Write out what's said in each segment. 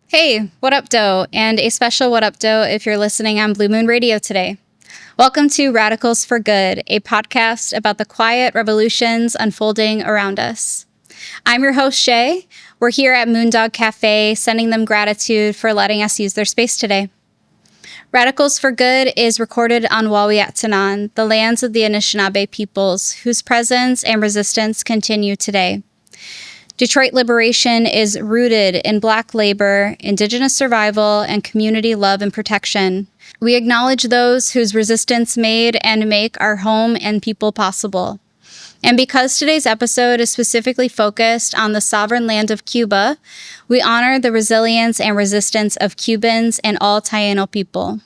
Hey, what up, doe? And a special what up, doe if you're listening on Blue Moon Radio today. Welcome to Radicals for Good, a podcast about the quiet revolutions unfolding around us. I'm your host, Shay. We're here at Moondog Cafe, sending them gratitude for letting us use their space today. Radicals for Good is recorded on Wawiyatsanan, the lands of the Anishinaabe peoples, whose presence and resistance continue today. Detroit liberation is rooted in Black labor, Indigenous survival, and community love and protection. We acknowledge those whose resistance made and make our home and people possible. And because today's episode is specifically focused on the sovereign land of Cuba, we honor the resilience and resistance of Cubans and all Taino people.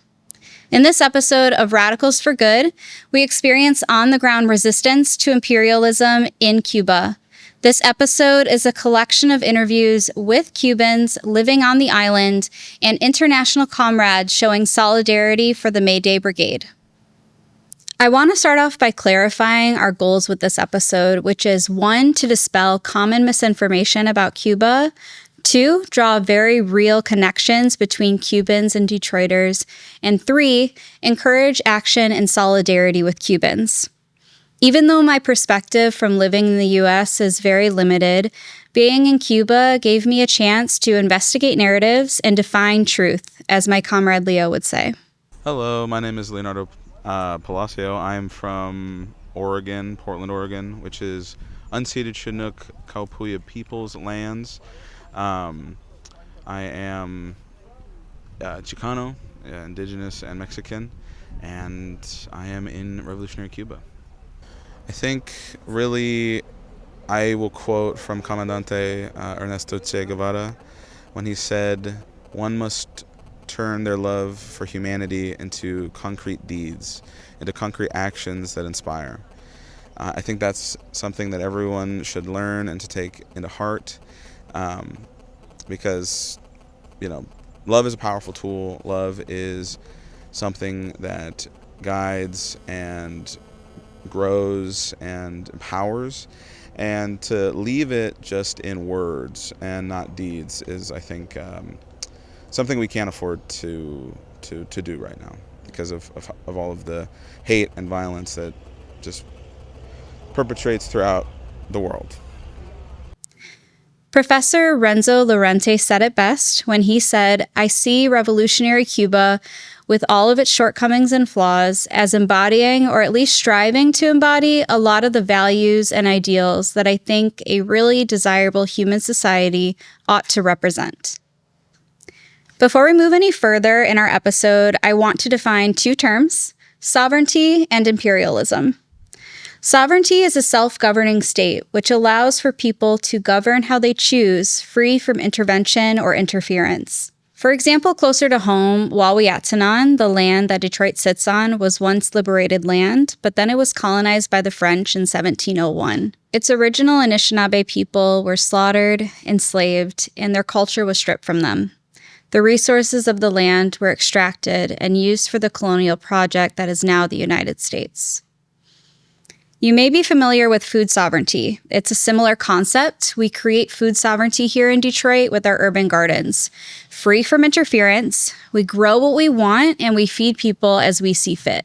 In this episode of Radicals for Good, we experience on-the-ground resistance to imperialism in Cuba. This episode is a collection of interviews with Cubans living on the island and international comrades showing solidarity for the May Day Brigade. I want to start off by clarifying our goals with this episode, which is 1, to dispel common misinformation about Cuba, 2, draw very real connections between Cubans and Detroiters, and 3, encourage action and solidarity with Cubans. Even though my perspective from living in the U.S. is very limited, being in Cuba gave me a chance to investigate narratives and define truth, as my comrade Leo would say. Hello, my name is Leonardo Palacio. I'm from Oregon, Portland, Oregon, which is unceded Chinook Kaupuya people's lands. I am Chicano, Indigenous, and Mexican, and I am in revolutionary Cuba. I think really I will quote from Comandante Ernesto Che Guevara when he said, "One must turn their love for humanity into concrete deeds, into concrete actions that inspire." I think that's something that everyone should learn and to take into heart, because, love is a powerful tool. Love is something that guides and grows and empowers, and to leave it just in words and not deeds is, I think, something we can't afford to do right now because of all of the hate and violence that just perpetrates throughout the world. Professor Renzo Lorente said it best when he said, "I see revolutionary Cuba, with all of its shortcomings and flaws, as embodying, or at least striving to embody, a lot of the values and ideals that I think a really desirable human society ought to represent." Before we move any further in our episode, I want to define 2 terms: sovereignty and imperialism. Sovereignty is a self-governing state which allows for people to govern how they choose, free from intervention or interference. For example, closer to home, Wawiyatsanan, the land that Detroit sits on, was once liberated land, but then it was colonized by the French in 1701. Its original Anishinaabe people were slaughtered, enslaved, and their culture was stripped from them. The resources of the land were extracted and used for the colonial project that is now the United States. You may be familiar with food sovereignty. It's a similar concept. We create food sovereignty here in Detroit with our urban gardens. Free from interference, we grow what we want, and we feed people as we see fit.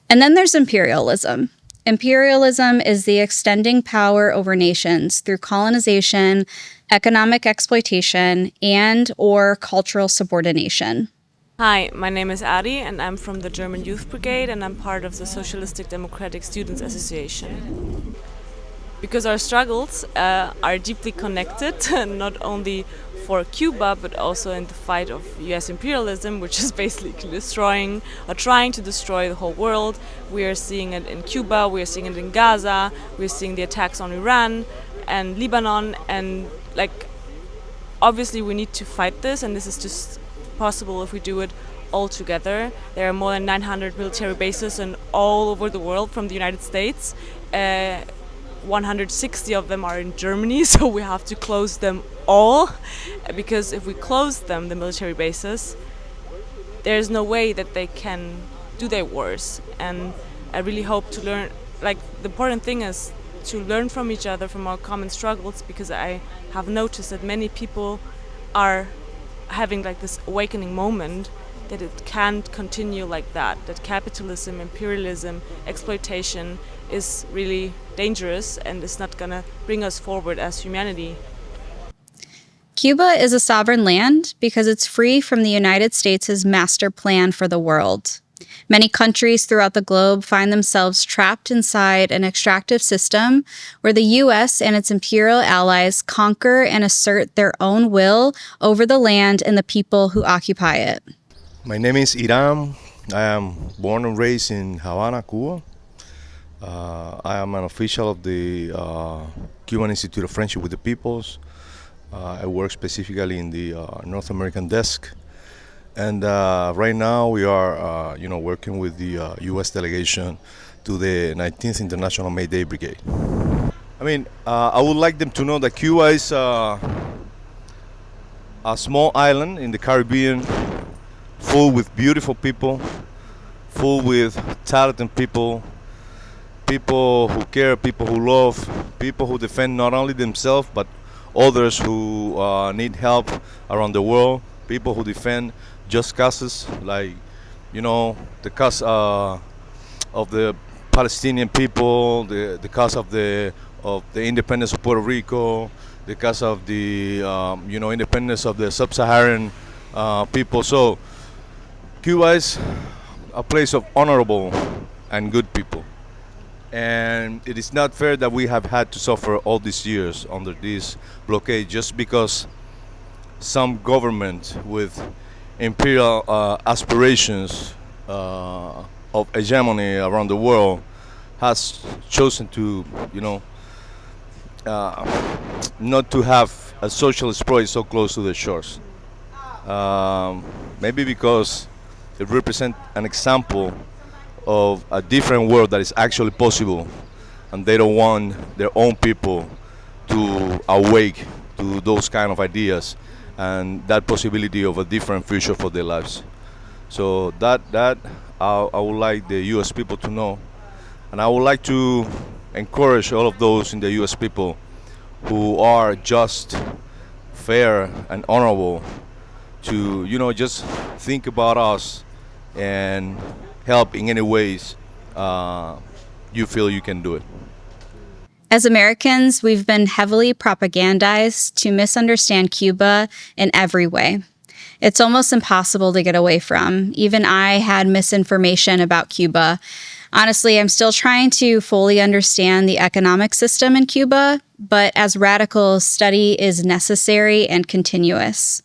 And then there's imperialism. Imperialism is the extending power over nations through colonization, economic exploitation, and/or cultural subordination. Hi, my name is Adi, and I'm from the German Youth Brigade, and I'm part of the Socialistic Democratic Students Association. Because our struggles are deeply connected, not only for Cuba, but also in the fight of US imperialism, which is basically destroying or trying to destroy the whole world. We are seeing it in Cuba, we are seeing it in Gaza, we're seeing the attacks on Iran and Lebanon, and obviously we need to fight this, and this is just possible if we do it all together. There are more than 900 military bases all over the world from the United States. 160 of them are in Germany, so we have to close them all, because if we close them, the military bases, there's no way that they can do their wars. And I really hope to learn, the important thing is to learn from each other, from our common struggles, because I have noticed that many people are having like this awakening moment that it can't continue like that, that capitalism, imperialism, exploitation is really dangerous and is not going to bring us forward as humanity. Cuba is a sovereign land because it's free from the United States' master plan for the world. Many countries throughout the globe find themselves trapped inside an extractive system where the U.S. and its imperial allies conquer and assert their own will over the land and the people who occupy it. My name is Iram. I am born and raised in Havana, Cuba. I am an official of the Cuban Institute of Friendship with the Peoples. I work specifically in the North American desk. And right now we are, working with the U.S. delegation to the 19th International May Day Brigade. I mean, I would like them to know that Cuba is a small island in the Caribbean, full with beautiful people, full with talented people, people who care, people who love, people who defend not only themselves but others who need help around the world, people who defend just causes like, the cause of the Palestinian people, the cause of the independence of Puerto Rico, the cause of the independence of the sub-Saharan people. So Cuba is a place of honorable and good people. And it is not fair that we have had to suffer all these years under this blockade just because some government with imperial aspirations of hegemony around the world has chosen to, not to have a socialist project so close to the shores. Maybe because it represents an example of a different world that is actually possible, and they don't want their own people to awake to those kind of ideas and that possibility of a different future for their lives. So that I would like the U.S. people to know, and I would like to encourage all of those in the U.S. people who are just, fair, and honorable to just think about us and help in any ways you feel you can do it. As Americans, we've been heavily propagandized to misunderstand Cuba in every way. It's almost impossible to get away from. Even I had misinformation about Cuba. Honestly, I'm still trying to fully understand the economic system in Cuba, but as radicals, study is necessary and continuous.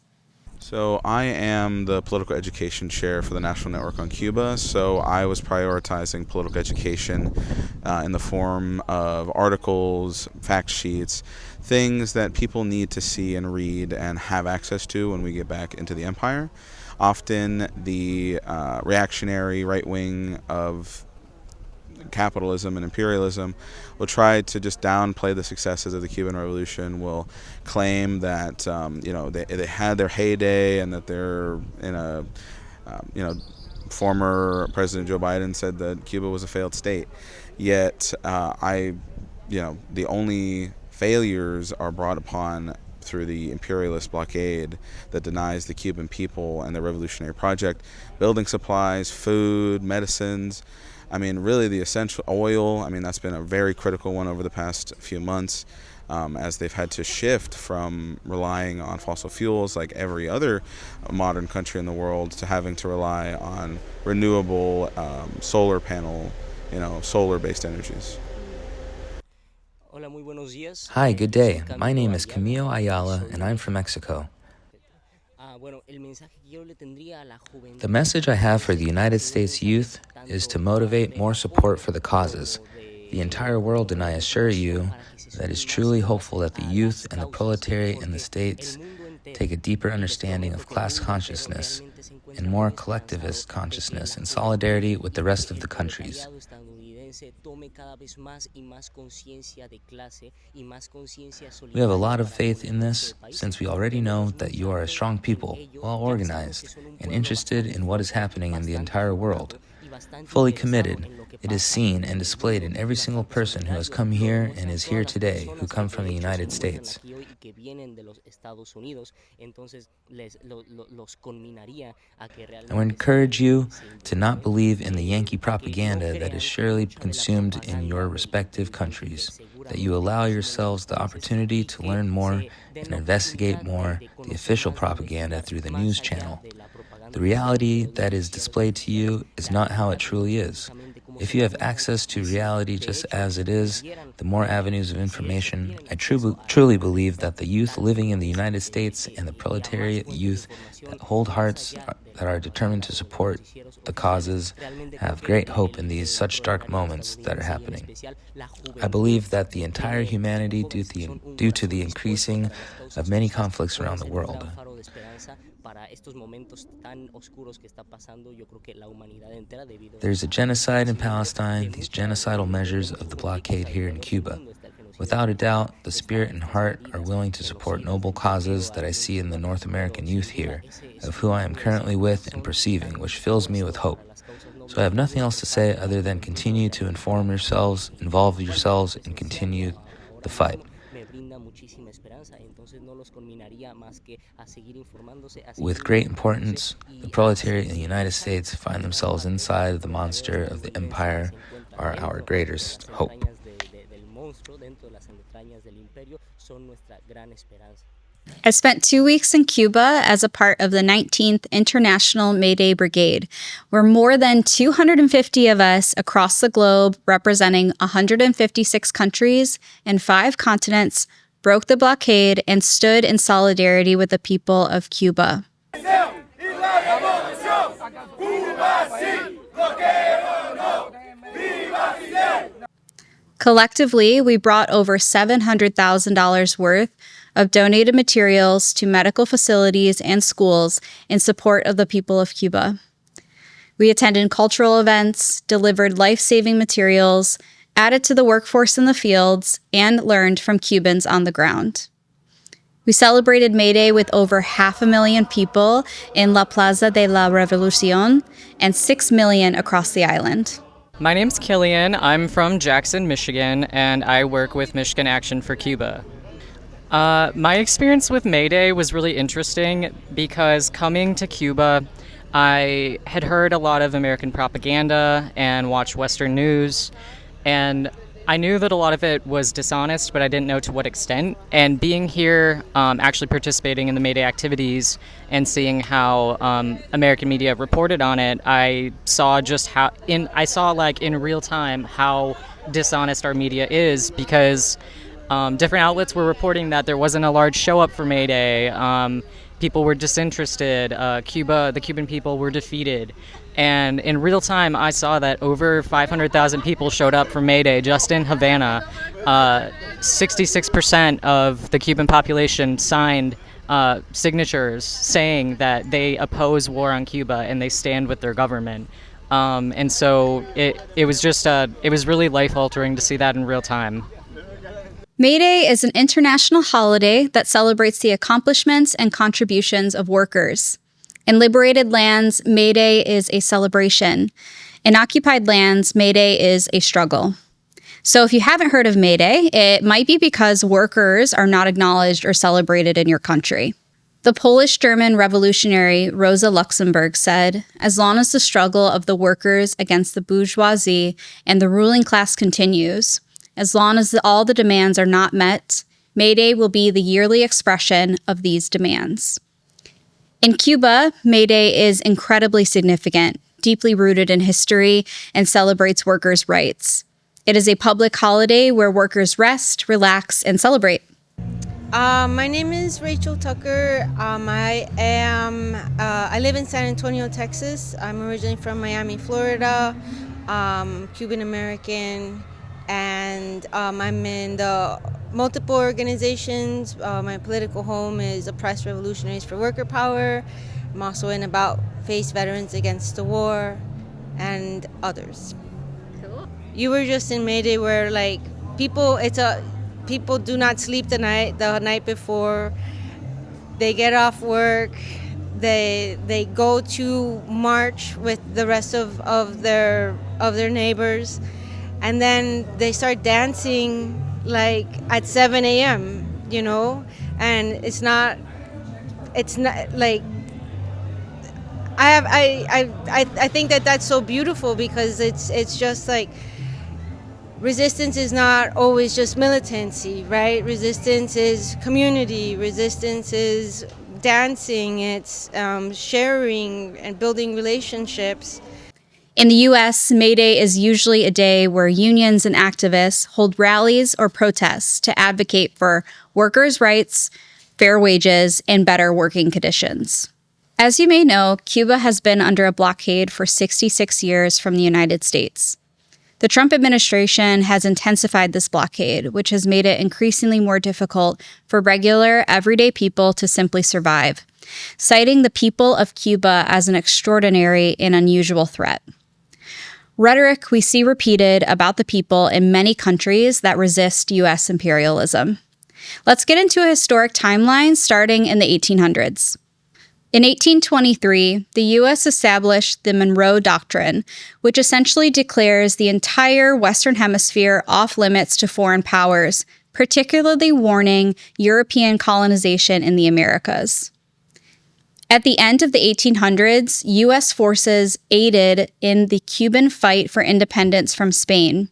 So I am the political education chair for the National Network on Cuba. So I was prioritizing political education in the form of articles, fact sheets, things that people need to see and read and have access to when we get back into the empire. Often the reactionary right wing of capitalism and imperialism will try to just downplay the successes of the Cuban Revolution, will claim that they had their heyday and that they're in a former President Joe Biden said that Cuba was a failed state. Yet the only failures are brought upon through the imperialist blockade that denies the Cuban people and the revolutionary project building supplies, food, medicines. I mean, really the essential oil, that's been a very critical one over the past few months as they've had to shift from relying on fossil fuels like every other modern country in the world to having to rely on renewable solar panel, solar-based energies. Hi, good day. My name is Camilo Ayala, and I'm from Mexico. The message I have for the United States youth is to motivate more support for the causes. The entire world, and I assure you, that is truly hopeful that the youth and the proletariat in the States take a deeper understanding of class consciousness and more collectivist consciousness in solidarity with the rest of the countries. We have a lot of faith in this, since we already know that you are a strong people, well organized, and interested in what is happening in the entire world, fully committed, It is seen and displayed in every single person who has come here and is here today, who come from the United States. I would encourage you to not believe in the Yankee propaganda that is surely consumed in your respective countries, that you allow yourselves the opportunity to learn more and investigate more the official propaganda through the news channel. The reality that is displayed to you is not how it truly is. If you have access to reality just as it is, the more avenues of information, I truly believe that the youth living in the United States and the proletariat youth that hold hearts that are determined to support the causes have great hope in these such dark moments that are happening. I believe that the entire humanity, due to the increasing of many conflicts around the world, there's a genocide in Palestine, these genocidal measures of the blockade here in Cuba. Without a doubt, the spirit and heart are willing to support noble causes that I see in the North American youth here, of who I am currently with and perceiving, which fills me with hope. So I have nothing else to say other than continue to inform yourselves, involve yourselves, and continue the fight. With great importance, the proletariat in the United States find themselves inside the monster of the empire are our greatest hope. I spent 2 weeks in Cuba as a part of the 19th International May Day Brigade, where more than 250 of us across the globe, representing 156 countries and 5 continents, broke the blockade and stood in solidarity with the people of Cuba. Collectively, we brought over $700,000 worth of donated materials to medical facilities and schools in support of the people of Cuba. We attended cultural events, delivered life-saving materials, added to the workforce in the fields, and learned from Cubans on the ground. We celebrated May Day with over 500,000 people in La Plaza de la Revolucion and 6 million across the island. My name's Killian. I'm from Jackson, Michigan, and I work with Michigan Action for Cuba. My experience with May Day was really interesting because coming to Cuba, I had heard a lot of American propaganda and watched Western news, and I knew that a lot of it was dishonest, but I didn't know to what extent. And being here, actually participating in the May Day activities and seeing how American media reported on it, I saw just how in real time how dishonest our media is, because different outlets were reporting that there wasn't a large show up for May Day. People were disinterested. The Cuban people were defeated. And in real time, I saw that over 500,000 people showed up for May Day just in Havana. 66% of the Cuban population signed signatures saying that they oppose war on Cuba and they stand with their government. And so it was really life-altering to see that in real time. May Day is an international holiday that celebrates the accomplishments and contributions of workers. In liberated lands, May Day is a celebration. In occupied lands, May Day is a struggle. So if you haven't heard of May Day, it might be because workers are not acknowledged or celebrated in your country. The Polish-German revolutionary Rosa Luxemburg said, "As long as the struggle of the workers against the bourgeoisie and the ruling class continues, as long as all the demands are not met, May Day will be the yearly expression of these demands." In Cuba, May Day is incredibly significant, deeply rooted in history, and celebrates workers' rights. It is a public holiday where workers rest, relax, and celebrate. My name is Rachel Tucker. I live in San Antonio, Texas. I'm originally from Miami, Florida, Cuban American, and I'm in the multiple organizations. My political home is Oppressed Revolutionaries for Worker Power. I'm also in About Face Veterans Against the War and others. Cool. You were just in May Day where people do not sleep the night before. They get off work, They go to march with the rest of their neighbors, and then they start dancing like at 7 a.m. And it's not like I think that that's so beautiful, because it's just like resistance is not always just militancy, right? Resistance is community. Resistance is dancing. It's sharing and building relationships. In the U.S., May Day is usually a day where unions and activists hold rallies or protests to advocate for workers' rights, fair wages, and better working conditions. As you may know, Cuba has been under a blockade for 66 years from the United States. The Trump administration has intensified this blockade, which has made it increasingly more difficult for regular, everyday people to simply survive, citing the people of Cuba as an extraordinary and unusual threat. Rhetoric we see repeated about the people in many countries that resist U.S. imperialism. Let's get into a historic timeline starting in the 1800s. In 1823, the U.S. established the Monroe Doctrine, which essentially declares the entire Western Hemisphere off limits to foreign powers, particularly warning European colonization in the Americas. At the end of the 1800s, U.S. forces aided in the Cuban fight for independence from Spain.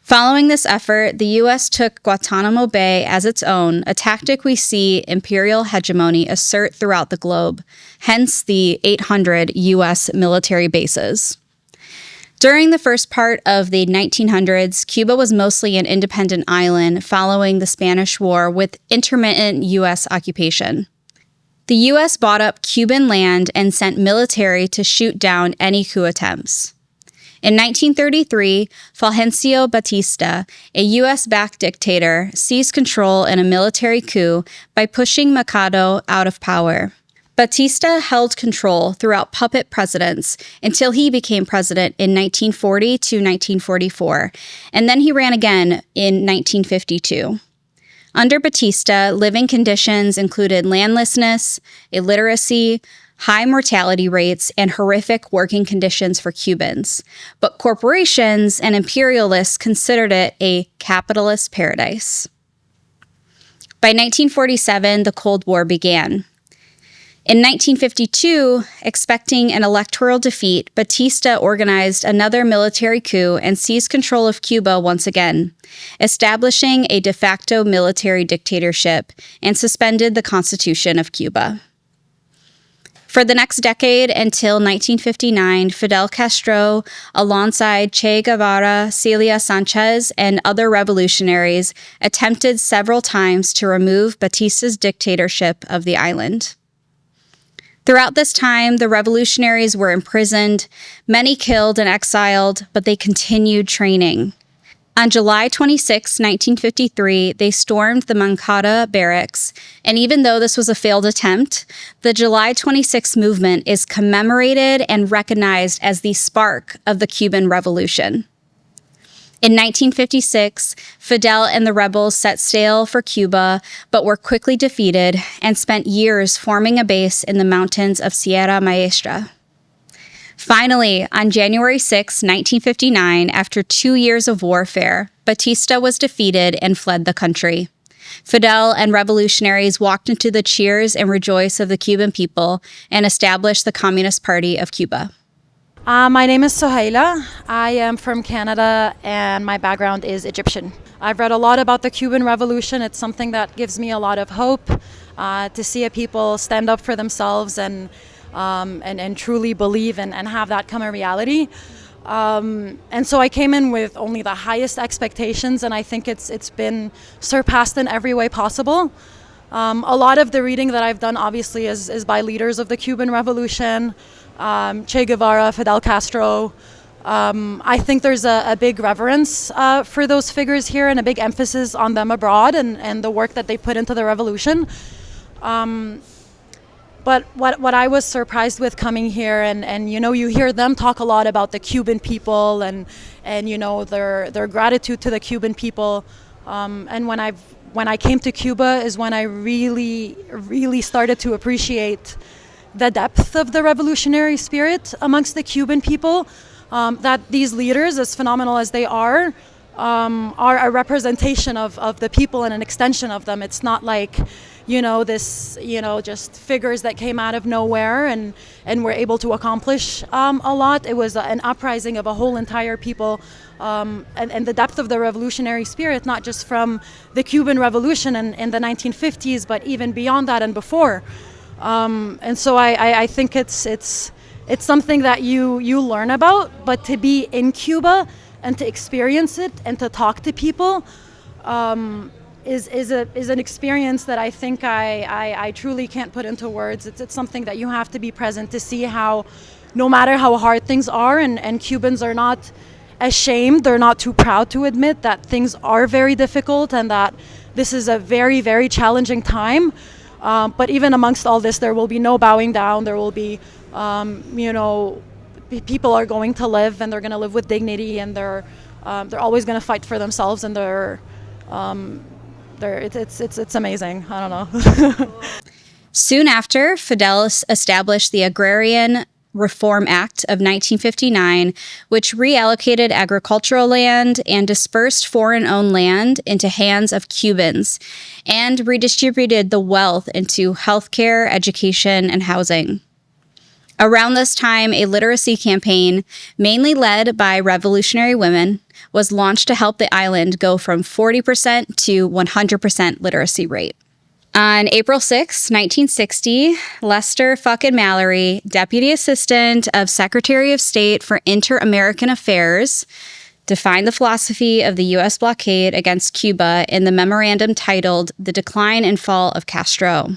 Following this effort, the U.S. took Guantanamo Bay as its own, a tactic we see imperial hegemony assert throughout the globe, hence the 800 U.S. military bases. During the first part of the 1900s, Cuba was mostly an independent island following the Spanish War with intermittent U.S. occupation. The U.S. bought up Cuban land and sent military to shoot down any coup attempts. In 1933, Fulgencio Batista, a U.S.-backed dictator, seized control in a military coup by pushing Mercado out of power. Batista held control throughout puppet presidents until he became president in 1940 to 1944, and then he ran again in 1952. Under Batista, living conditions included landlessness, illiteracy, high mortality rates, and horrific working conditions for Cubans. But corporations and imperialists considered it a capitalist paradise. By 1947, the Cold War began. In 1952, expecting an electoral defeat, Batista organized another military coup and seized control of Cuba once again, establishing a de facto military dictatorship and suspended the Constitution of Cuba. For the next decade until 1959, Fidel Castro, alongside Che Guevara, Celia Sanchez, and other revolutionaries, attempted several times to remove Batista's dictatorship of the island. Throughout this time, the revolutionaries were imprisoned, many killed and exiled, but they continued training. On July 26, 1953, they stormed the Moncada barracks, and even though this was a failed attempt, the July 26 movement is commemorated and recognized as the spark of the Cuban Revolution. In 1956, Fidel and the rebels set sail for Cuba, but were quickly defeated and spent years forming a base in the mountains of Sierra Maestra. Finally, on January 6, 1959, after 2 years of warfare, Batista was defeated and fled the country. Fidel and revolutionaries walked into the cheers and rejoice of the Cuban people and established the Communist Party of Cuba. My name is Sohaila. I am from Canada and my background is Egyptian. I've read a lot about the Cuban Revolution. It's something that gives me a lot of hope to see a people stand up for themselves and truly believe and have that come a reality. And so I came in with only the highest expectations, and I think it's been surpassed in every way possible. A lot of the reading that I've done obviously is by leaders of the Cuban Revolution, Che Guevara, Fidel Castro. I think there's a big reverence for those figures here and a big emphasis on them abroad and the work that they put into the revolution. But what I was surprised with coming here, and you know, you hear them talk a lot about the Cuban people and you know their gratitude to the Cuban people. And when I came to Cuba is when I really started to appreciate the depth of the revolutionary spirit amongst the Cuban people, that these leaders, as phenomenal as they are a representation of the people and an extension of them. It's not like, just figures that came out of nowhere and were able to accomplish a lot. It was an uprising of a whole entire people, and the depth of the revolutionary spirit, not just from the Cuban Revolution in the 1950s, but even beyond that and before. And so I think it's something that you learn about, but to be in Cuba and to experience it and to talk to people is an experience that I think I truly can't put into words. It's something that you have to be present to see how, no matter how hard things are, and Cubans are not ashamed, they're not too proud to admit that things are very difficult and that this is a very, very challenging time. But even amongst all this, there will be no bowing down. There will be, people are going to live, and they're going to live with dignity, and they're always going to fight for themselves, and it's amazing. I don't know. Soon after, Fidel established the Agrarian Reform Act of 1959, which reallocated agricultural land and dispersed foreign-owned land into hands of Cubans and redistributed the wealth into healthcare, education, and housing. Around this time, a literacy campaign, mainly led by revolutionary women, was launched to help the island go from 40% to 100% literacy rate. On April 6, 1960, Lester fucking Mallory, Deputy Assistant of Secretary of State for Inter-American Affairs, defined the philosophy of the U.S. blockade against Cuba in the memorandum titled The Decline and Fall of Castro.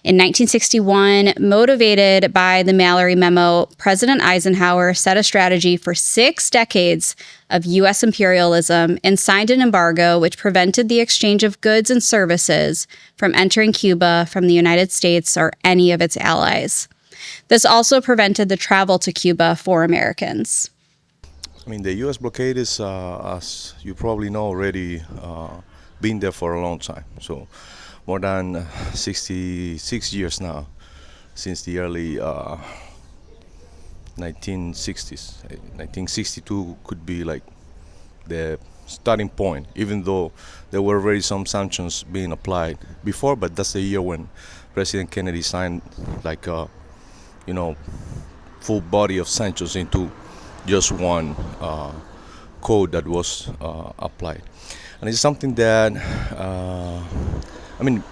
In 1961, motivated by the Mallory Memo, President Eisenhower set a strategy for 6 decades of U.S. imperialism and signed an embargo which prevented the exchange of goods and services from entering Cuba from the United States or any of its allies. This also prevented the travel to Cuba for Americans. I mean, the U.S. blockade is, as you probably know already, been there for a long time. So more than 66 years now, since the early 1960s. 1962 could be like the starting point, even though there were already some sanctions being applied before, but that's the year when President Kennedy signed like a, full body of sanctions into just one code that was applied. And it's something that,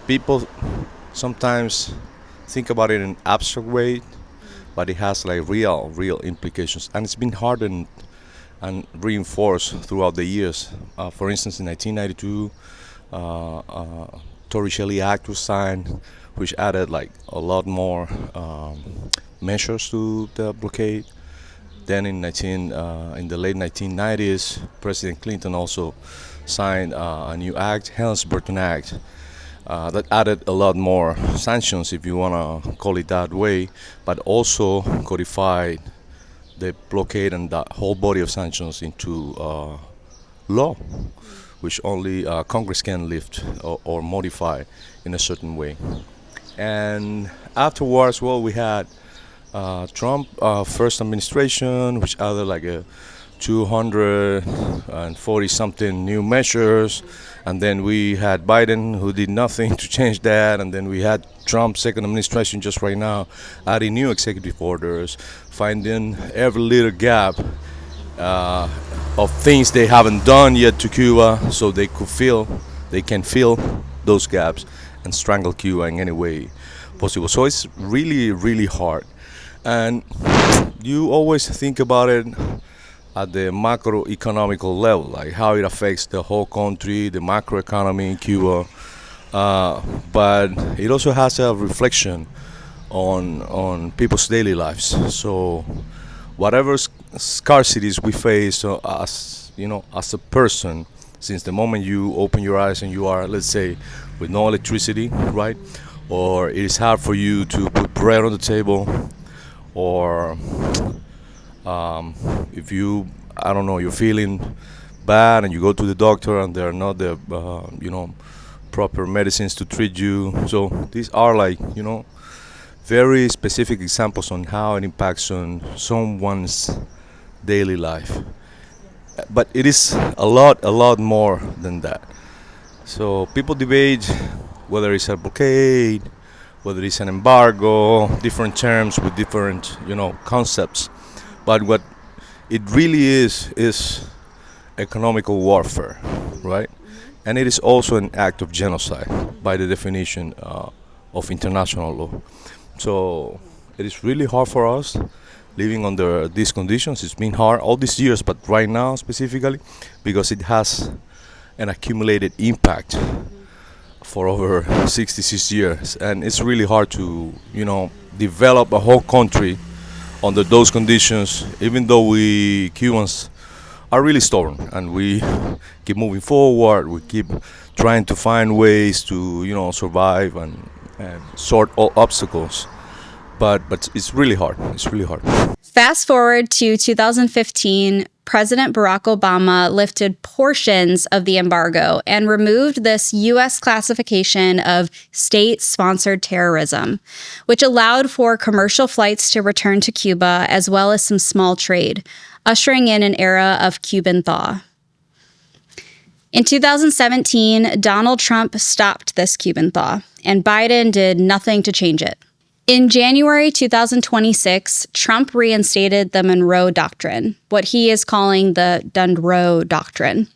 people sometimes think about it in an abstract way, but it has like real implications. And it's been hardened and reinforced throughout the years. For instance, in 1992, Torricelli Act was signed, which added like a lot more measures to the blockade. Then in the late 1990s, President Clinton also signed a new act, Helms-Burton Act, that added a lot more sanctions, if you want to call it that way, but also codified the blockade and that whole body of sanctions into law, which only Congress can lift or modify in a certain way. And afterwards, we had Trump first administration, which added like a 240 something new measures, and then we had Biden, who did nothing to change that, and then we had Trump's second administration just right now adding new executive orders, finding every little gap of things they haven't done yet to Cuba, so they can fill those gaps and strangle Cuba in any way possible. So it's really hard, and you always think about it at the macroeconomical level, like how it affects the whole country, the macroeconomy in Cuba, but it also has a reflection on people's daily lives. So whatever scarcities we face as a person, since the moment you open your eyes and you are, let's say, with no electricity, right, or it is hard for you to put bread on the table, or if you're feeling bad and you go to the doctor and there are not the proper medicines to treat you. So these are like very specific examples on how it impacts on someone's daily life. But it is a lot more than that. So people debate whether it's a blockade, whether it's an embargo, different terms with different, concepts. But what it really is economical warfare, right? And it is also an act of genocide by the definition of international law. So it is really hard for us living under these conditions. It's been hard all these years, but right now specifically, because it has an accumulated impact for over 66 years. And it's really hard to, develop a whole country under those conditions, even though we Cubans are really stubborn and we keep moving forward. We keep trying to find ways to, survive and sort all obstacles. But it's really hard. It's really hard. Fast forward to 2015, President Barack Obama lifted portions of the embargo and removed this U.S. classification of state-sponsored terrorism, which allowed for commercial flights to return to Cuba as well as some small trade, ushering in an era of Cuban thaw. In 2017, Donald Trump stopped this Cuban thaw, and Biden did nothing to change it. In January 2026, Trump reinstated the Monroe Doctrine, what he is calling the Monroe Doctrine,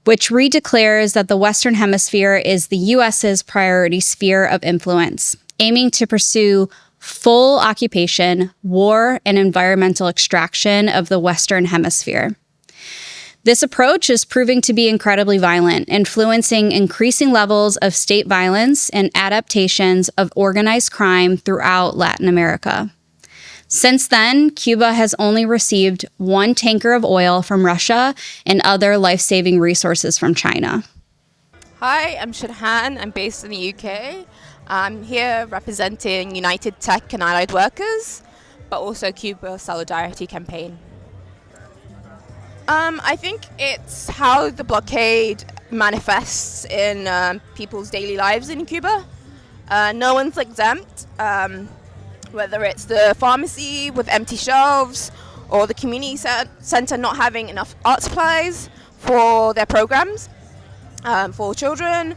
which redeclares that the Western Hemisphere is the U.S.'s priority sphere of influence, aiming to pursue full occupation, war, and environmental extraction of the Western Hemisphere. This approach is proving to be incredibly violent, influencing increasing levels of state violence and adaptations of organized crime throughout Latin America. Since then, Cuba has only received one tanker of oil from Russia and other life-saving resources from China. Hi, I'm Shadhan. I'm based in the UK. I'm here representing United Tech and Allied Workers, but also Cuba Solidarity Campaign. I think it's how the blockade manifests in people's daily lives in Cuba. No one's exempt, whether it's the pharmacy with empty shelves or the community center not having enough art supplies for their programs for children,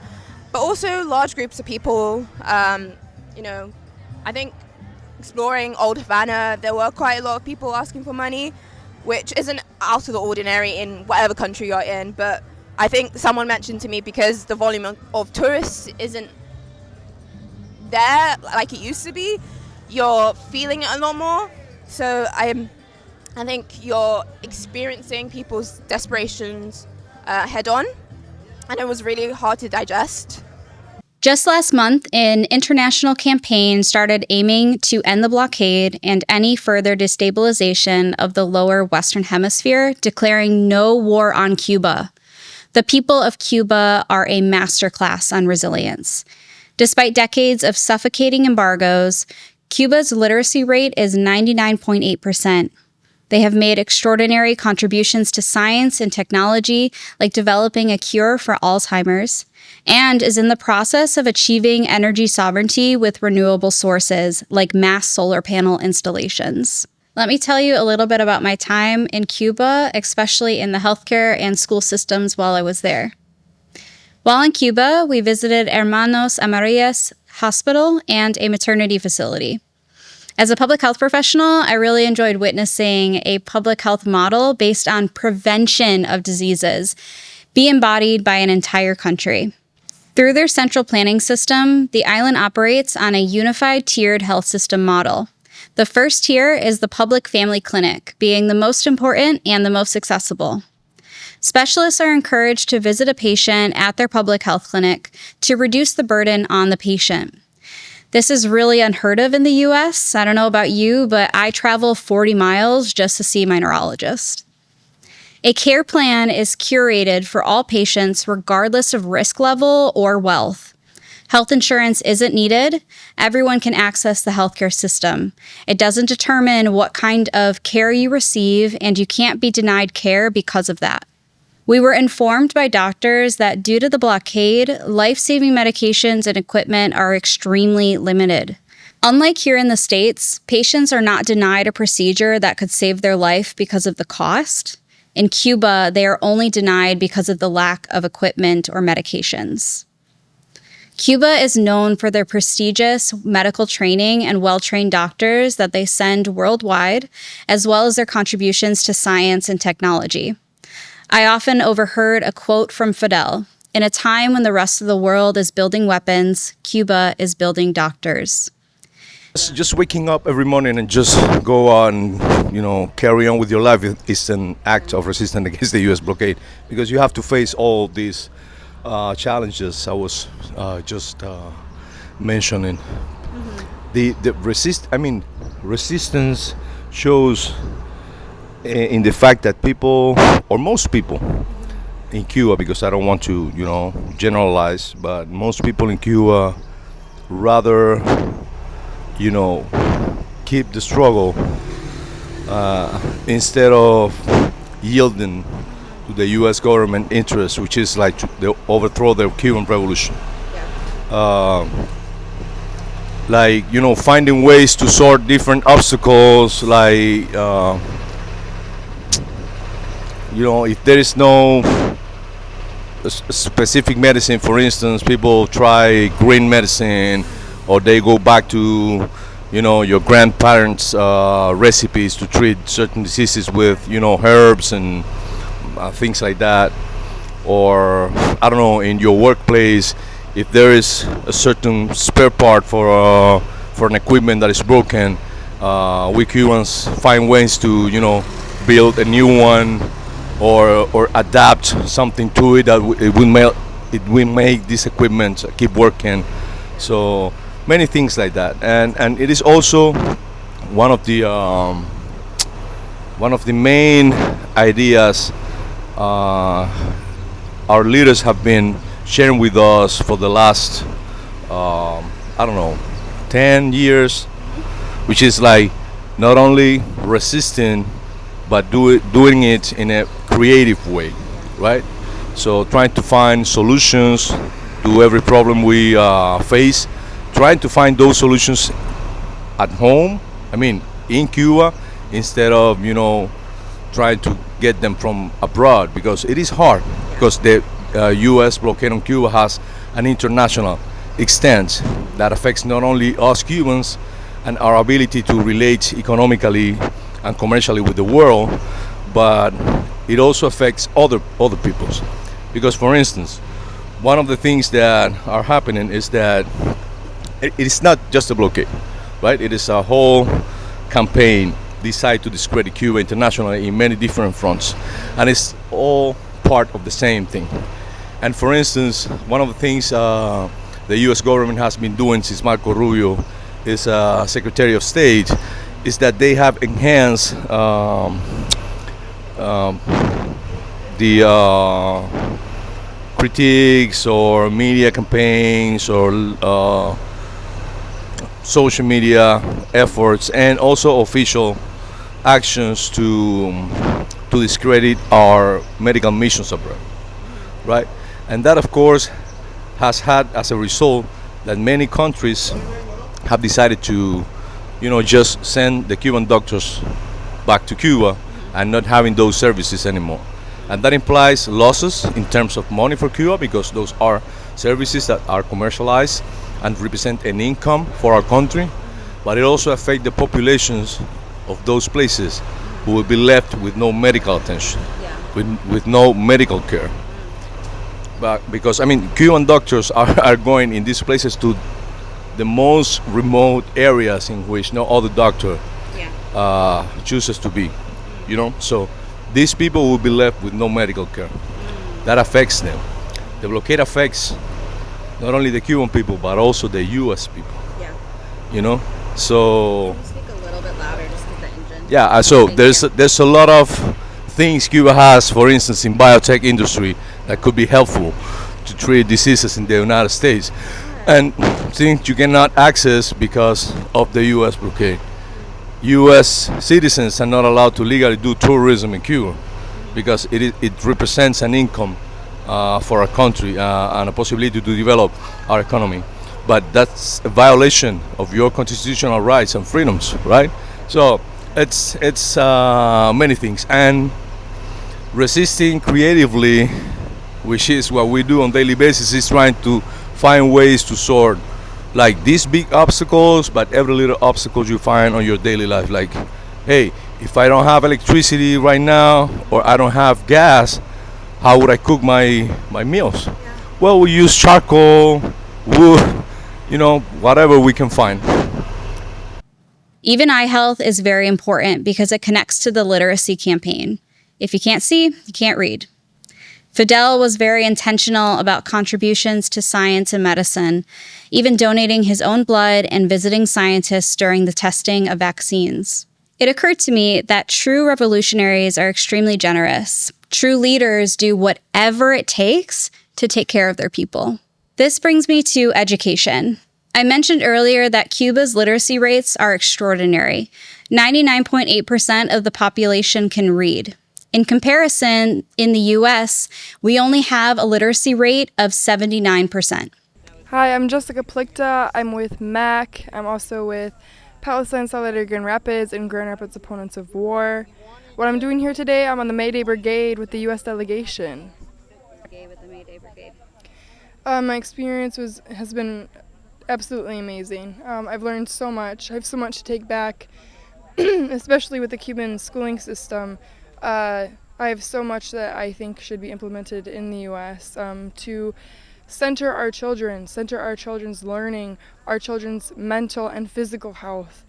but also large groups of people. I think exploring Old Havana, there were quite a lot of people asking for money, which isn't out of the ordinary in whatever country you're in. But I think someone mentioned to me, because the volume of tourists isn't there like it used to be, you're feeling it a lot more. So I think you're experiencing people's desperations head on, and it was really hard to digest. Just last month, an international campaign started aiming to end the blockade and any further destabilization of the lower Western Hemisphere, declaring no war on Cuba. The people of Cuba are a masterclass on resilience. Despite decades of suffocating embargoes, Cuba's literacy rate is 99.8%. They have made extraordinary contributions to science and technology, like developing a cure for Alzheimer's, and is in the process of achieving energy sovereignty with renewable sources, like mass solar panel installations. Let me tell you a little bit about my time in Cuba, especially in the healthcare and school systems while I was there. While in Cuba, we visited Hermanos Amarillas Hospital and a maternity facility. As a public health professional, I really enjoyed witnessing a public health model based on prevention of diseases be embodied by an entire country. Through their central planning system, the island operates on a unified tiered health system model. The first tier is the public family clinic, being the most important and the most accessible. Specialists are encouraged to visit a patient at their public health clinic to reduce the burden on the patient. This is really unheard of in the U.S. I don't know about you, but I travel 40 miles just to see my neurologist. A care plan is curated for all patients regardless of risk level or wealth. Health insurance isn't needed. Everyone can access the healthcare system. It doesn't determine what kind of care you receive, and you can't be denied care because of that. We were informed by doctors that due to the blockade, life-saving medications and equipment are extremely limited. Unlike here in the States, patients are not denied a procedure that could save their life because of the cost. In Cuba, they are only denied because of the lack of equipment or medications. Cuba is known for their prestigious medical training and well-trained doctors that they send worldwide, as well as their contributions to science and technology. I often overheard a quote from Fidel: "In a time when the rest of the world is building weapons, Cuba is building doctors." Just waking up every morning and just go on, carry on with your life is an act of resistance against the U.S. blockade, because you have to face all these challenges I was just mentioning. Mm-hmm. Resistance shows in the fact that people, or most people in Cuba, because I don't want to, generalize, but most people in Cuba rather, keep the struggle instead of yielding to the U.S. government interest, which is like to overthrow the Cuban Revolution. Finding ways to sort different obstacles, if there is no specific medicine, for instance, people try green medicine, or they go back to your grandparents' recipes to treat certain diseases with herbs and things like that. Or I don't know, in your workplace, if there is a certain spare part for an equipment that is broken, we Cubans find ways to build a new one, or adapt something to it that it will make this equipment keep working. So many things like that, and it is also one of the main ideas our leaders have been sharing with us for the last 10 years, which is like not only resisting but doing it in a creative way, right? So trying to find solutions to every problem we face, trying to find those solutions at home, in Cuba, instead of trying to get them from abroad, because it is hard, because the U.S. blockade on Cuba has an international extent that affects not only us Cubans and our ability to relate economically and commercially with the world, but it also affects other peoples. Because, for instance, one of the things that are happening is that it is not just a blockade, right? It is a whole campaign designed to discredit Cuba internationally in many different fronts, and it's all part of the same thing. And for instance, one of the things the U.S. government has been doing since Marco Rubio is Secretary of State is that they have enhanced the critiques or media campaigns or social media efforts, and also official actions to discredit our medical missions abroad, right? And that, of course, has had as a result that many countries have decided to, just send the Cuban doctors back to Cuba and not having those services anymore. And that implies losses in terms of money for Cuba, because those are services that are commercialized and represent an income for our country, but it also affects the populations of those places who will be left with no medical attention, with no medical care. But because Cuban doctors are going in these places to the most remote areas in which no other doctor chooses to be, so these people will be left with no medical care. That affects them. The blockade affects not only the Cuban people but also the U.S. people. So. Can you speak a little bit louder, just because the engine? Yeah. So there's a lot of things Cuba has, for instance, in biotech industry that could be helpful to treat diseases in the United States, and things you cannot access because of the U.S. blockade. U.S. citizens are not allowed to legally do tourism in Cuba because it represents an income for our country and a possibility to develop our economy. but that's a violation of your constitutional rights and freedoms, right? So it's many things, and resisting creatively, which is what we do on daily basis, is trying to find ways to sort like these big obstacles, but every little obstacles you find on your daily life. Like, hey, if I don't have electricity right now, or I don't have gas, how would I cook my meals? Yeah. Well, we use charcoal, wood, whatever we can find. Even eye health is very important because it connects to the literacy campaign. If you can't see, you can't read. Fidel was very intentional about contributions to science and medicine, even donating his own blood and visiting scientists during the testing of vaccines. It occurred to me that true revolutionaries are extremely generous. True leaders do whatever it takes to take care of their people. This brings me to education. I mentioned earlier that Cuba's literacy rates are extraordinary. 99.8% of the population can read. In comparison, in the US, we only have a literacy rate of 79%. Hi, I'm Jessica Plicta. I'm with MAC. I'm also with Palestine Solidarity Grand Rapids and Grand Rapids Opponents of War. What I'm doing here today, I'm on the May Day Brigade with the U.S. delegation. With the May Day Brigade. My experience has been absolutely amazing. I've learned so much. I have so much to take back, especially with the Cuban schooling system. I have so much that I think should be implemented in the U.S. To center our children's learning, our children's mental and physical health.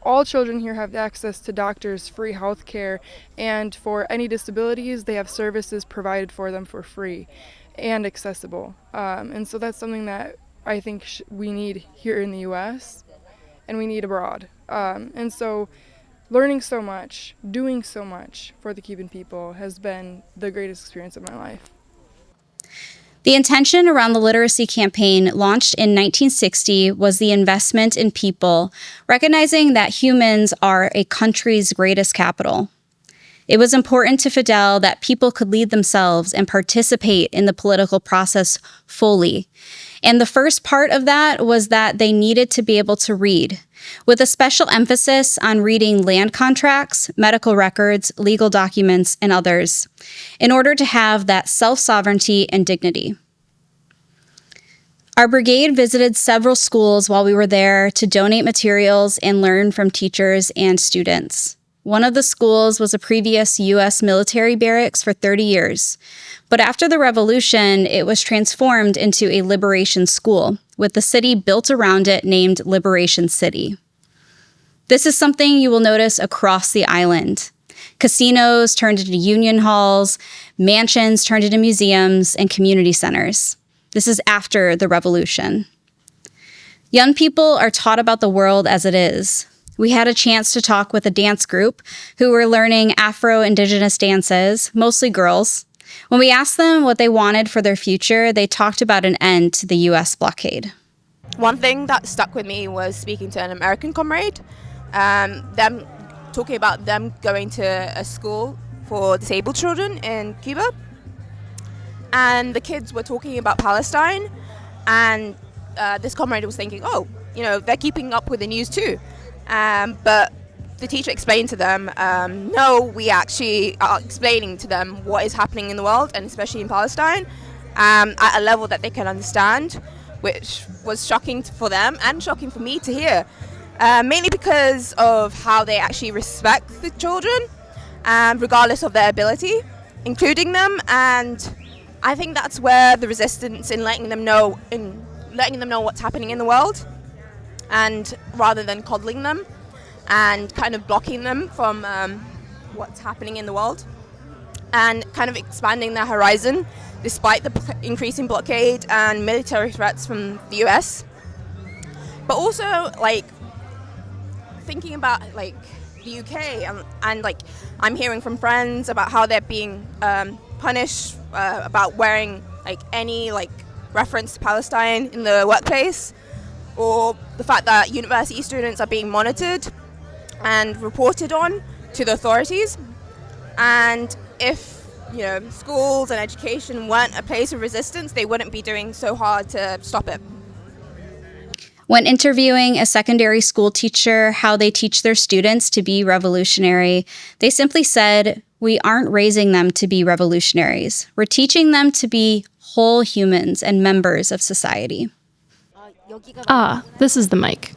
All children here have access to doctors, free health care, and for any disabilities, they have services provided for them for free and accessible. And so that's something that I think we need here in the U.S. and we need abroad. And so learning so much, doing so much for the Cuban people has been the greatest experience of my life. The intention around the literacy campaign launched in 1960 was the investment in people, recognizing that humans are a country's greatest capital. It was important to Fidel that people could lead themselves and participate in the political process fully. And the first part of that was that they needed to be able to read, with a special emphasis on reading land contracts, medical records, legal documents, and others, in order to have that self-sovereignty and dignity. Our brigade visited several schools while we were there to donate materials and learn from teachers and students. One of the schools was a previous U.S. military barracks for 30 years, but after the revolution, it was transformed into a liberation school, with the city built around it named Liberation City. This is something you will notice across the island. Casinos turned into union halls, mansions turned into museums, and community centers. This is after the revolution. Young people are taught about the world as it is. We had a chance to talk with a dance group who were learning Afro-Indigenous dances, mostly girls. When we asked them what they wanted for their future, they talked about an end to the U.S. blockade. One thing that stuck with me was speaking to an American comrade, them talking about them going to a school for disabled children in Cuba. And the kids were talking about Palestine, and this comrade was thinking, they're keeping up with the news too. But the teacher explained to them, no, we actually are explaining to them what is happening in the world, and especially in Palestine, at a level that they can understand, which was shocking for them and shocking for me to hear, mainly because of how they actually respect the children, regardless of their ability, including them. And I think that's where the resistance in letting them know what's happening in the world, and rather than coddling them and kind of blocking them from what's happening in the world, and kind of expanding their horizon despite the increasing blockade and military threats from the US. But also, thinking about the UK, and I'm hearing from friends about how they're being punished about wearing any reference to Palestine in the workplace, or the fact that university students are being monitored and reported on to the authorities. And if schools and education weren't a place of resistance, they wouldn't be doing so hard to stop it. When interviewing a secondary school teacher how they teach their students to be revolutionary, they simply said, "We aren't raising them to be revolutionaries. We're teaching them to be whole humans and members of society." This is the mic.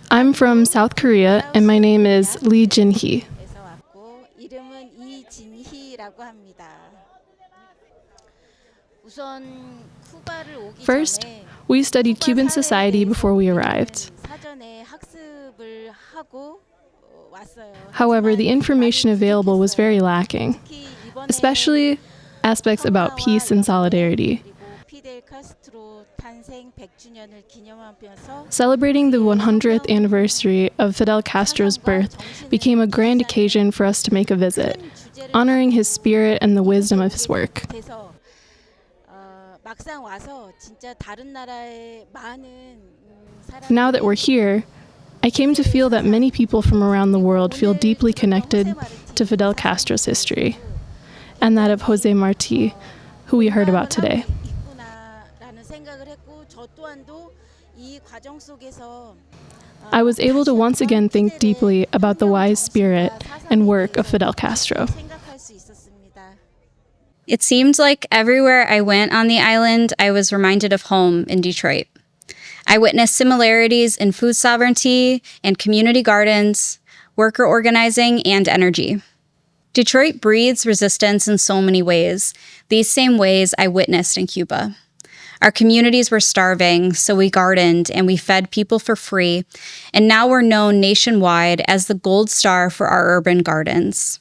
I'm from South Korea, and my name is Lee Jin-hee. First, we studied Cuban society before we arrived. However, the information available was very lacking, especially aspects about peace and solidarity. Celebrating the 100th anniversary of Fidel Castro's birth became a grand occasion for us to make a visit, honoring his spirit and the wisdom of his work. Now that we're here, I came to feel that many people from around the world feel deeply connected to Fidel Castro's history, and that of Jose Marti, who we heard about today. I was able to once again think deeply about the wise spirit and work of Fidel Castro. It seemed like everywhere I went on the island, I was reminded of home in Detroit. I witnessed similarities in food sovereignty and community gardens, worker organizing, and energy. Detroit breeds resistance in so many ways, these same ways I witnessed in Cuba. Our communities were starving, so we gardened and we fed people for free, and now we're known nationwide as the gold star for our urban gardens.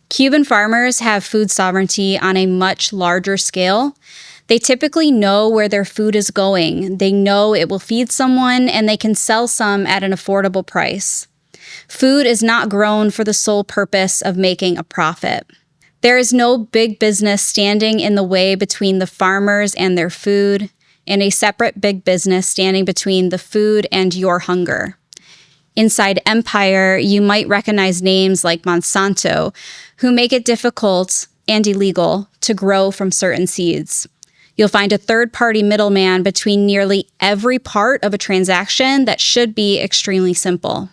Cuban farmers have food sovereignty on a much larger scale. They typically know where their food is going. They know it will feed someone, and they can sell some at an affordable price. Food is not grown for the sole purpose of making a profit. There is no big business standing in the way between the farmers and their food, and a separate big business standing between the food and your hunger. Inside empire, you might recognize names like Monsanto, who make it difficult and illegal to grow from certain seeds. You'll find a third-party middleman between nearly every part of a transaction that should be extremely simple.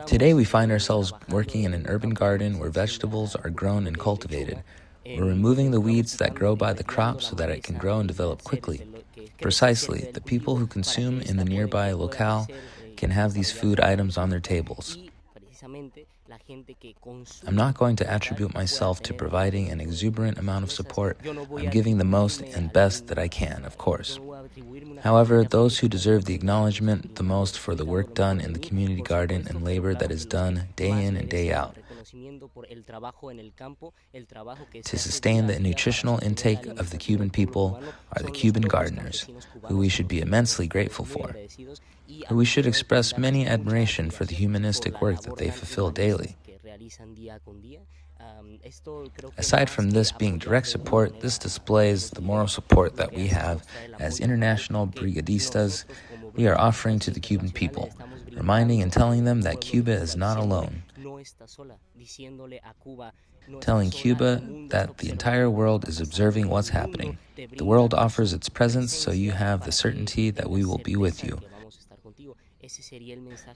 Today we find ourselves working in an urban garden where vegetables are grown and cultivated. We're removing the weeds that grow by the crop so that it can grow and develop quickly. Precisely, the people who consume in the nearby locale can have these food items on their tables. I'm not going to attribute myself to providing an exuberant amount of support. I'm giving the most and best that I can, of course. However, those who deserve the acknowledgement the most for the work done in the community garden and labor that is done day in and day out to sustain the nutritional intake of the Cuban people are the Cuban gardeners, who we should be immensely grateful for, who we should express many admiration for the humanistic work that they fulfill daily. Aside from this being direct support, this displays the moral support that we have as international brigadistas we are offering to the Cuban people, reminding and telling them that Cuba is not alone, telling Cuba that the entire world is observing what's happening. The world offers its presence, so you have the certainty that we will be with you.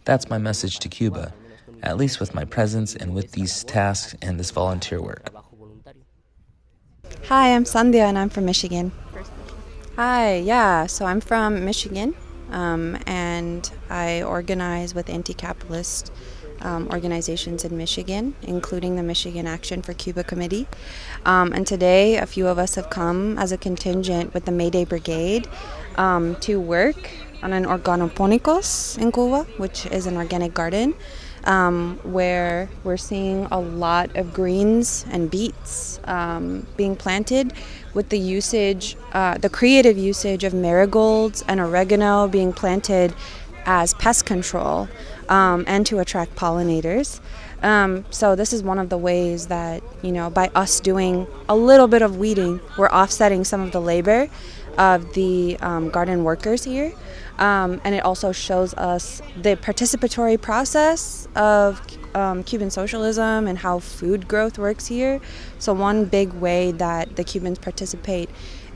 That's my message to Cuba, at least with my presence and with these tasks and this volunteer work. Hi, I'm Sandhya and I'm from Michigan. So I'm from Michigan and I organize with anti-capitalist organizations in Michigan, including the Michigan Action for Cuba Committee. And today a few of us have come as a contingent with the May Day Brigade to work on an organoponicos in Cuba, which is an organic garden, where we're seeing a lot of greens and beets being planted with the usage, the creative usage of marigolds and oregano being planted as pest control and to attract pollinators. So this is one of the ways that, by us doing a little bit of weeding, we're offsetting some of the labor of the garden workers here. And it also shows us the participatory process of Cuban socialism and how food growth works here. So one big way that the Cubans participate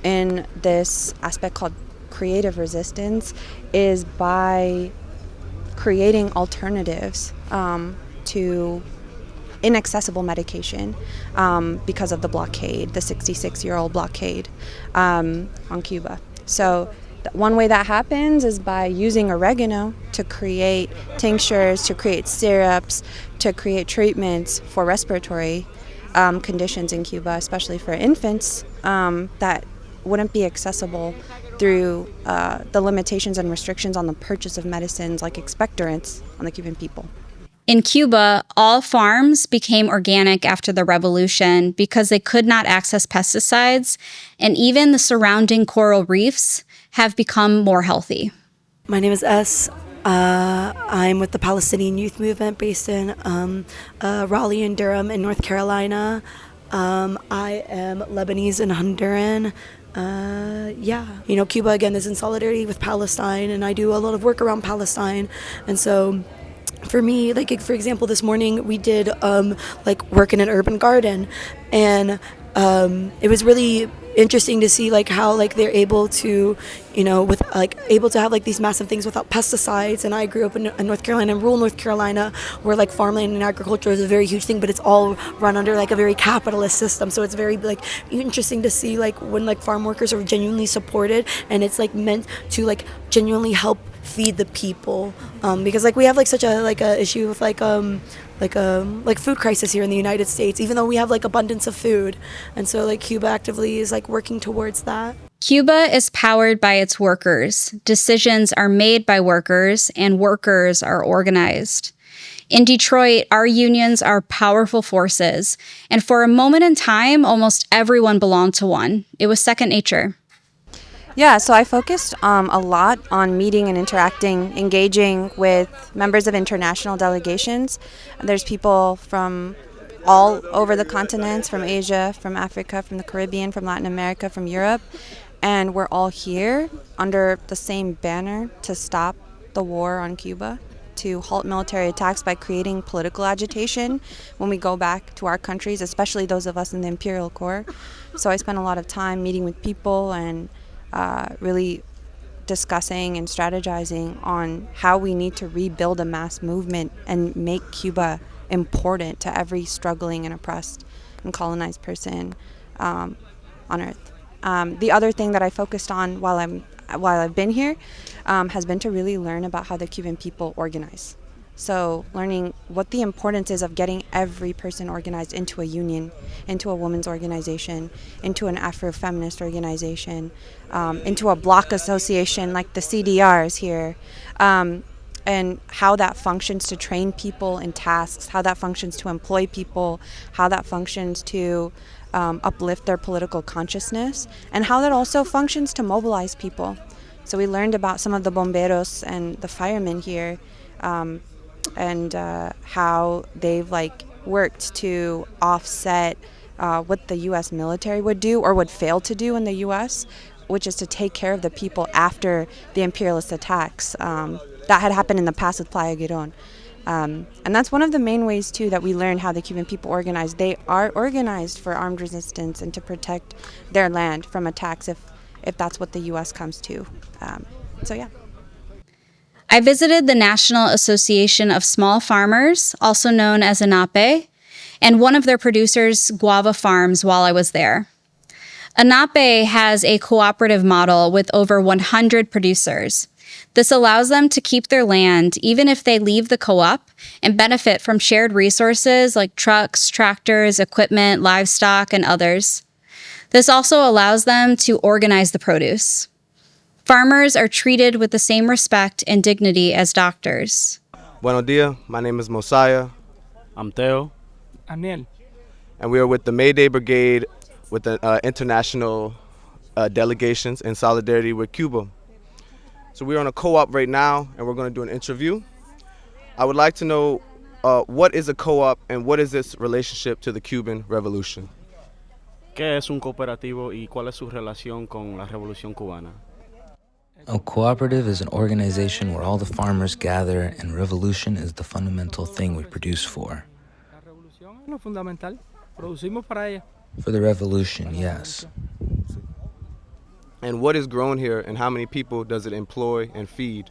in this aspect called creative resistance is by creating alternatives to inaccessible medication because of the blockade, the 66-year-old blockade on Cuba. So one way that happens is by using oregano to create tinctures, to create syrups, to create treatments for respiratory conditions in Cuba, especially for infants, that wouldn't be accessible through the limitations and restrictions on the purchase of medicines like expectorants on the Cuban people. In Cuba, all farms became organic after the revolution because they could not access pesticides, and even the surrounding coral reefs have become more healthy. My name is S. I'm with the Palestinian Youth Movement based in Raleigh and Durham in North Carolina. I am Lebanese and Honduran. Cuba again is in solidarity with Palestine, and I do a lot of work around Palestine. And so for me, like for example, this morning we did work in an urban garden, and it was really interesting to see how they're able to, able to have these massive things without pesticides. And I grew up in North Carolina, in rural North Carolina, where farmland and agriculture is a very huge thing, but it's all run under a very capitalist system. So it's very interesting to see when farm workers are genuinely supported, and it's meant to genuinely help feed the people, because we have such a issue with food crisis here in the United States, even though we have abundance of food. And so Cuba actively is working towards that. Cuba is powered by its workers. Decisions are made by workers, and workers are organized. In Detroit, our unions are powerful forces, and for a moment in time, almost everyone belonged to one. It was second nature. Yeah, so I focused a lot on meeting and interacting, engaging with members of international delegations. There's people from all over the continents, from Asia, from Africa, from the Caribbean, from Latin America, from Europe, and we're all here under the same banner to stop the war on Cuba, to halt military attacks by creating political agitation when we go back to our countries, especially those of us in the Imperial Corps. So I spent a lot of time meeting with people and really discussing and strategizing on how we need to rebuild a mass movement and make Cuba important to every struggling and oppressed and colonized person on Earth. The other thing that I focused on while I've been here has been to really learn about how the Cuban people organize. So learning what the importance is of getting every person organized into a union, into a women's organization, into an Afro-feminist organization, into a block association like the CDRs here, and how that functions to train people in tasks, how that functions to employ people, how that functions to uplift their political consciousness, and how that also functions to mobilize people. So we learned about some of the bomberos and the firemen here, and how they've worked to offset what the U.S. military would do or would fail to do in the U.S., which is to take care of the people after the imperialist attacks that had happened in the past with Playa Girón. And that's one of the main ways, too, that we learn how the Cuban people organize. They are organized for armed resistance and to protect their land from attacks if that's what the U.S. comes to. So, yeah. I visited the National Association of Small Farmers, also known as ANAPE, and one of their producers' guava farms while I was there. ANAPE has a cooperative model with over 100 producers. This allows them to keep their land even if they leave the co-op and benefit from shared resources like trucks, tractors, equipment, livestock, and others. This also allows them to organize the produce. Farmers are treated with the same respect and dignity as doctors. Buenos dias, my name is Mosiah. I'm Theo. I'm Neil. And we are with the May Day Brigade with the international delegations in solidarity with Cuba. So we're on a co-op right now, and we're going to do an interview. I would like to know what is a co-op and what is its relationship to the Cuban Revolution? ¿Qué es un cooperativo y cuál es su relación con la Revolución Cubana? A cooperative is an organization where all the farmers gather, and revolution is the fundamental thing we produce for. La revolución es lo fundamental. Producimos para ella. For the revolution, yes. And what is grown here and how many people does it employ and feed?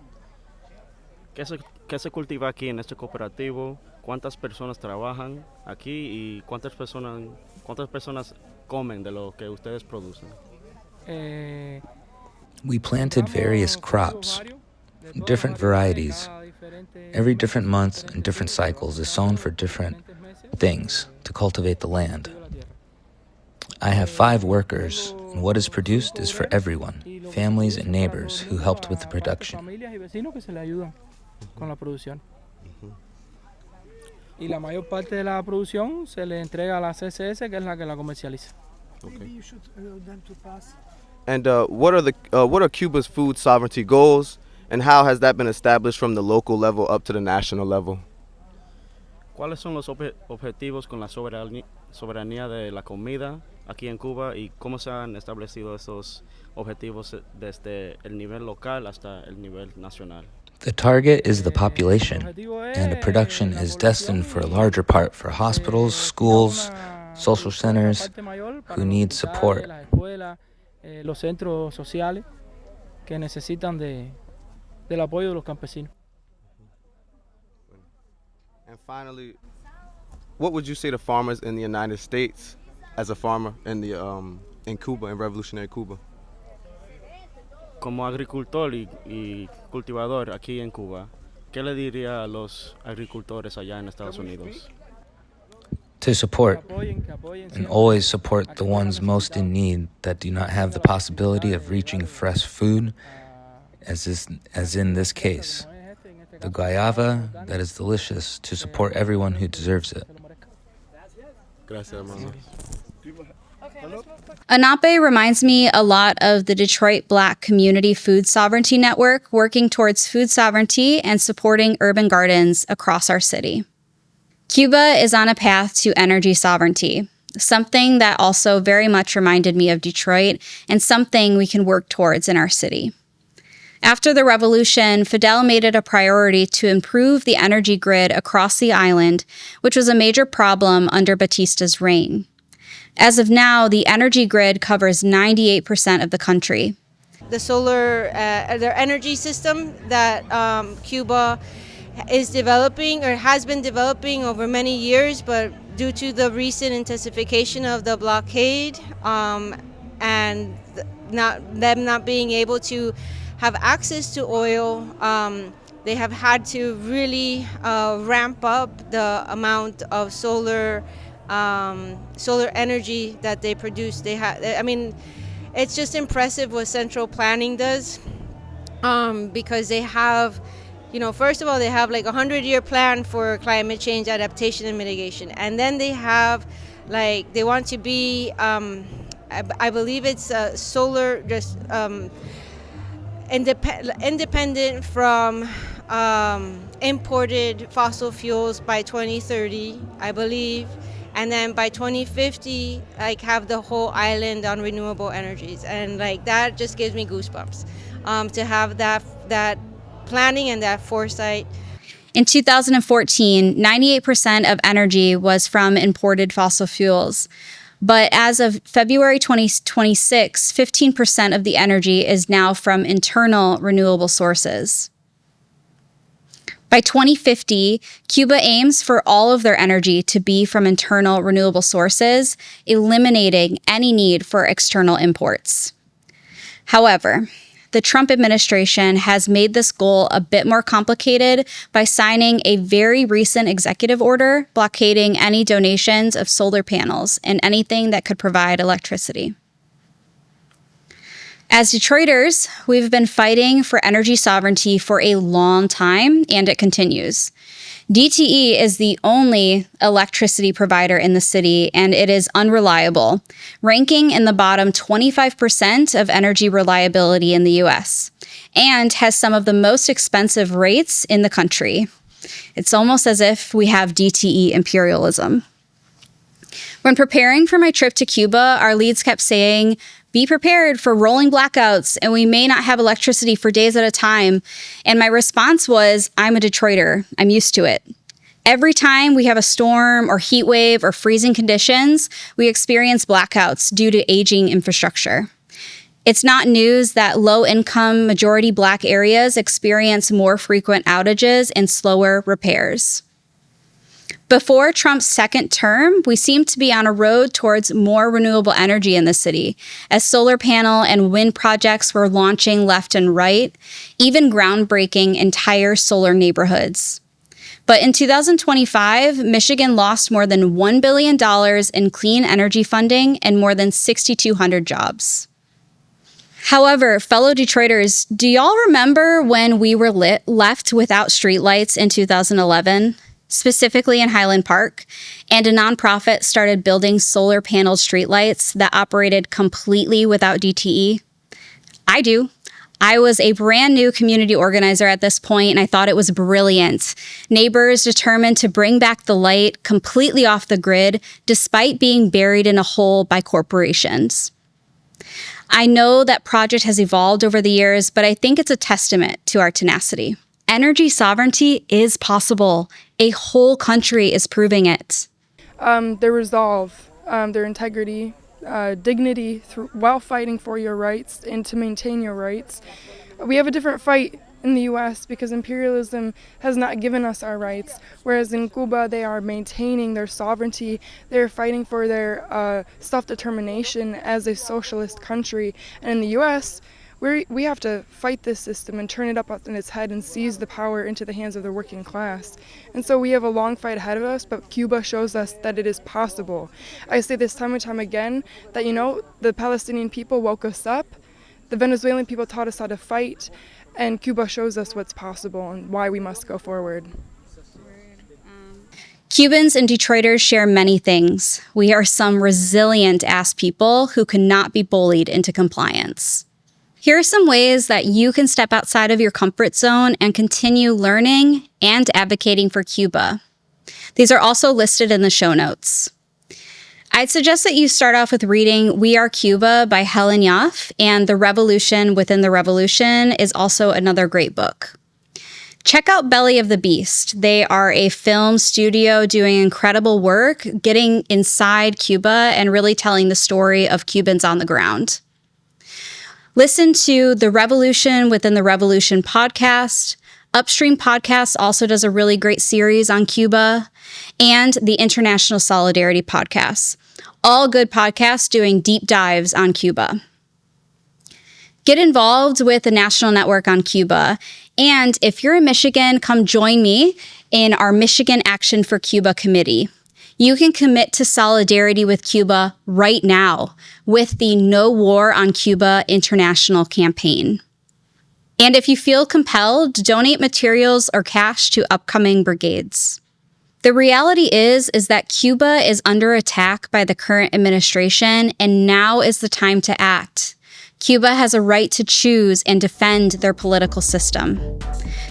¿Qué se cultiva aquí en este cooperativo? ¿Cuántas personas trabajan aquí y cuántas personas comen de lo que ustedes producen? We planted various crops, different varieties. Every different month and different cycles is sown for different things to cultivate the land. I have 5 workers, and what is produced is for everyone, families and neighbors who helped with the production. Con la producción. Y la mayor parte de la producción se le entrega a la s1e6, que es la que la comercializa. Okay. And what are Cuba's food sovereignty goals, and how has that been established from the local level up to the national level? ¿Cuáles son los objetivos con la soberanía de la comida aquí en Cuba y cómo se han establecido esos objetivos desde el nivel local hasta el nivel nacional? The target is the population, and the production is destined for a larger part for hospitals, schools, social centers who need support. Los centros sociales que necesitan del apoyo de los campesinos. And finally, what would you say to farmers in the United States as a farmer in Cuba, in revolutionary Cuba? Como agricultor y cultivador aquí en Cuba, ¿qué le diría a los agricultores allá en Estados Unidos? To support, and always support the ones most in need that do not have the possibility of reaching fresh food, as in this case. The guayaba that is delicious, to support everyone who deserves it. Gracias, hermano. Anape reminds me a lot of the Detroit Black Community Food Sovereignty Network, working towards food sovereignty and supporting urban gardens across our city. Cuba is on a path to energy sovereignty, something that also very much reminded me of Detroit and something we can work towards in our city. After the revolution, Fidel made it a priority to improve the energy grid across the island, which was a major problem under Batista's reign. As of now, the energy grid covers 98% of the country. The solar, their energy system that Cuba is developing or has been developing over many years, but due to the recent intensification of the blockade and them not being able to have access to oil, they have had to really ramp up the amount of solar energy that they produce. It's just impressive what central planning does, because they have, first of all, they have like a 100-year plan for climate change adaptation and mitigation, and then they have, they want to be, I believe it's solar, just independent from imported fossil fuels by 2030, I believe. And then by 2050, have the whole island on renewable energies. And that just gives me goosebumps to have that planning and that foresight. In 2014, 98% of energy was from imported fossil fuels. But as of February 2026, 15% of the energy is now from internal renewable sources. By 2050, Cuba aims for all of their energy to be from internal renewable sources, eliminating any need for external imports. However, the Trump administration has made this goal a bit more complicated by signing a very recent executive order blockading any donations of solar panels and anything that could provide electricity. As Detroiters, we've been fighting for energy sovereignty for a long time, and it continues. DTE is the only electricity provider in the city, and it is unreliable, ranking in the bottom 25% of energy reliability in the U.S., and has some of the most expensive rates in the country. It's almost as if we have DTE imperialism. When preparing for my trip to Cuba, our leads kept saying, "Be prepared for rolling blackouts, and we may not have electricity for days at a time." And my response was, I'm a Detroiter. I'm used to it. Every time we have a storm or heat wave or freezing conditions, we experience blackouts due to aging infrastructure. It's not news that low-income, majority Black areas experience more frequent outages and slower repairs. Before Trump's second term, we seemed to be on a road towards more renewable energy in the city, as solar panel and wind projects were launching left and right, even groundbreaking entire solar neighborhoods. But in 2025, Michigan lost more than $1 billion in clean energy funding and more than 6,200 jobs. However, fellow Detroiters, do y'all remember when we were left without streetlights in 2011? Specifically in Highland Park, and a nonprofit started building solar paneled streetlights that operated completely without DTE? I do. I was a brand new community organizer at this point, and I thought it was brilliant. Neighbors determined to bring back the light completely off the grid, despite being buried in a hole by corporations. I know that project has evolved over the years, but I think it's a testament to our tenacity. Energy sovereignty is possible. A whole country is proving it. Their resolve, their integrity, dignity while fighting for your rights and to maintain your rights. We have a different fight in the U.S. because imperialism has not given us our rights, whereas in Cuba they are maintaining their sovereignty. They're fighting for their self-determination as a socialist country. And in the U.S., we have to fight this system and turn it up on its head and seize the power into the hands of the working class. And so we have a long fight ahead of us, but Cuba shows us that it is possible. I say this time and time again that, the Palestinian people woke us up, the Venezuelan people taught us how to fight, and Cuba shows us what's possible and why we must go forward. Cubans and Detroiters share many things. We are some resilient-ass people who cannot be bullied into compliance. Here are some ways that you can step outside of your comfort zone and continue learning and advocating for Cuba. These are also listed in the show notes. I'd suggest that you start off with reading We Are Cuba by Helen Yaffe, and The Revolution Within the Revolution is also another great book. Check out Belly of the Beast. They are a film studio doing incredible work, getting inside Cuba and really telling the story of Cubans on the ground. Listen to The Revolution Within the Revolution podcast. Upstream Podcast also does a really great series on Cuba, and the International Solidarity podcast. All good podcasts doing deep dives on Cuba. Get involved with the National Network on Cuba. And if you're in Michigan, come join me in our Michigan Action for Cuba Committee. You can commit to solidarity with Cuba right now with the No War on Cuba International campaign. And if you feel compelled, donate materials or cash to upcoming brigades. The reality is that Cuba is under attack by the current administration, and now is the time to act. Cuba has a right to choose and defend their political system.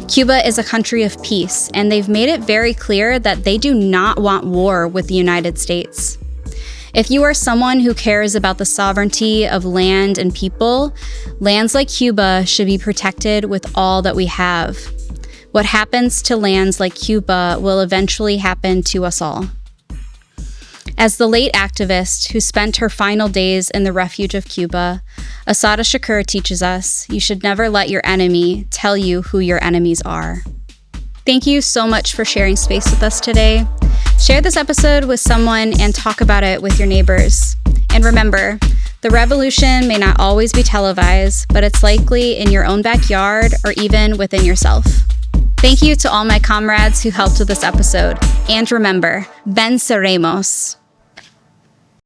Cuba is a country of peace, and they've made it very clear that they do not want war with the United States. If you are someone who cares about the sovereignty of land and people, lands like Cuba should be protected with all that we have. What happens to lands like Cuba will eventually happen to us all. As the late activist who spent her final days in the refuge of Cuba, Assata Shakur teaches us, you should never let your enemy tell you who your enemies are. Thank you so much for sharing space with us today. Share this episode with someone and talk about it with your neighbors. And remember, the revolution may not always be televised, but it's likely in your own backyard or even within yourself. Thank you to all my comrades who helped with this episode. And remember, venceremos.